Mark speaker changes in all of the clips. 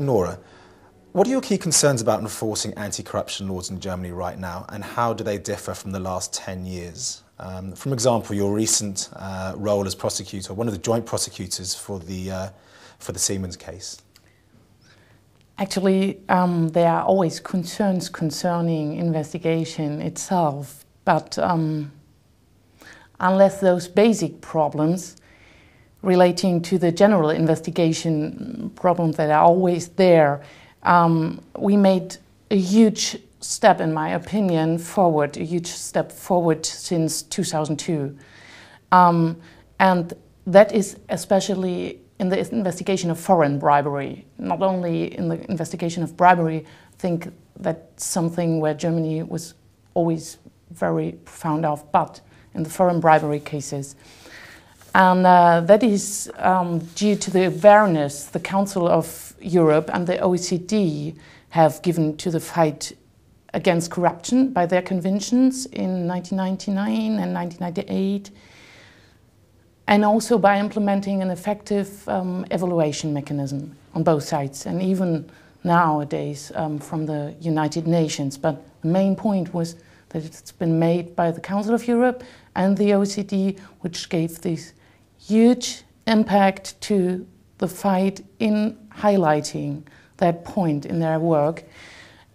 Speaker 1: Nora, what are your key concerns about enforcing anti-corruption laws in Germany right now, and how do they differ from the last 10 years? For example, your recent role as prosecutor, one of the joint prosecutors for the Siemens case.
Speaker 2: Actually, there are always concerns concerning investigation itself, but unless those basic problems relating to the general investigation problems that are always there, we made a huge step, in my opinion, forward, a huge step forward since 2002. And that is especially in the investigation of foreign bribery. Not only in the investigation of bribery, I think that's something where Germany was always very profound of, but in the foreign bribery cases. And that is due to the awareness the Council of Europe and the OECD have given to the fight against corruption by their conventions in 1999 and 1998, and also by implementing an effective evaluation mechanism on both sides, and even nowadays from the United Nations. But the main point was that it's been made by the Council of Europe and the OECD, which gave this huge impact to the fight in highlighting that point in their work,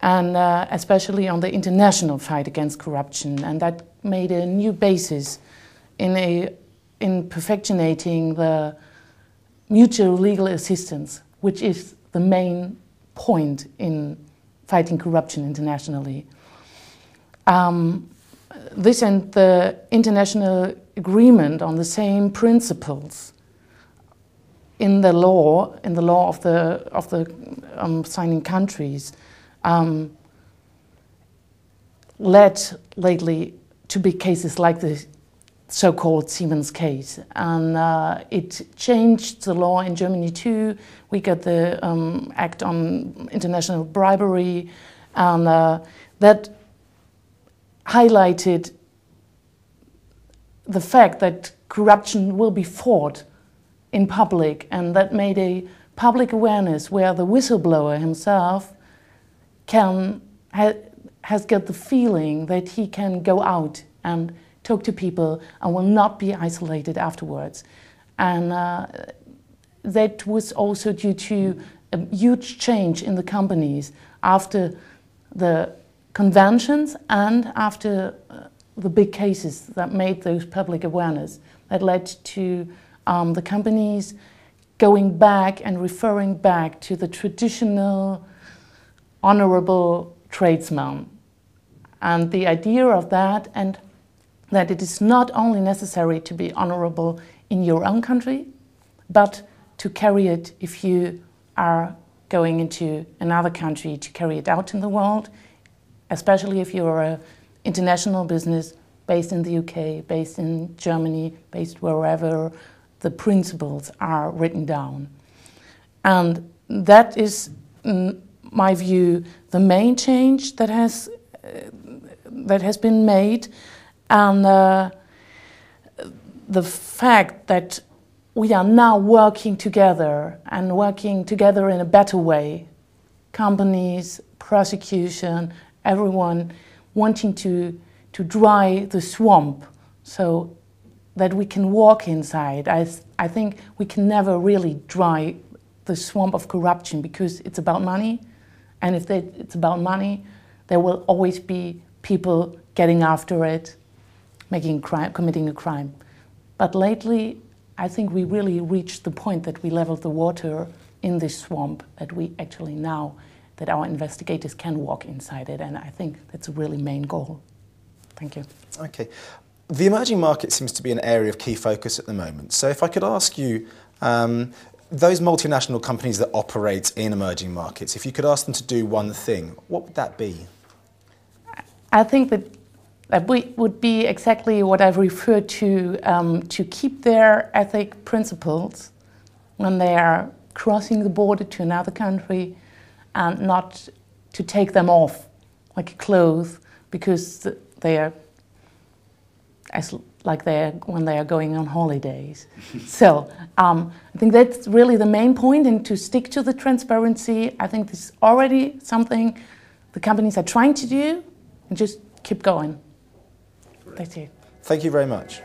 Speaker 2: and especially on the international fight against corruption. And that made a new basis in perfectionating the mutual legal assistance, which is the main point in fighting corruption internationally. This and the international agreement on the same principles in the law of the signing countries led lately to big cases like the so-called Siemens case, and it changed the law in Germany too. We got the Act on International Bribery, and that highlighted the fact that corruption will be fought in public, and that made a public awareness where the whistleblower himself has got the feeling that he can go out and talk to people and will not be isolated afterwards. And that was also due to a huge change in the companies after the conventions and after the big cases that made those public awareness, that led to the companies going back and referring back to the traditional honorable tradesman. And the idea of that, and that it is not only necessary to be honorable in your own country, but to carry it if you are going into another country, to carry it out in the world, especially if you're an international business based in the UK, based in Germany, based wherever the principles are written down. And that is, in my view, the main change that has been made. And the fact that we are now working together and working together in a better way, companies, prosecution, everyone wanting to dry the swamp so that we can walk inside. I think we can never really dry the swamp of corruption because it's about money, and if it's about money, there will always be people getting after it, committing a crime. But lately, I think we really reached the point that we leveled the water in this swamp, that we actually now, that our investigators can walk inside it, and I think that's a really main goal. Thank you.
Speaker 1: Okay. The emerging market seems to be an area of key focus at the moment. So if I could ask you, those multinational companies that operate in emerging markets, if you could ask them to do one thing, what would that be?
Speaker 2: I think that would be exactly what I've referred to keep their ethic principles when they are crossing the border to another country, and not to take them off like clothes because they are as like when they are going on holidays. So I think that's really the main point, and to stick to the transparency. I think this is already something the companies are trying to do, and just keep going. That's it.
Speaker 1: Thank you very much.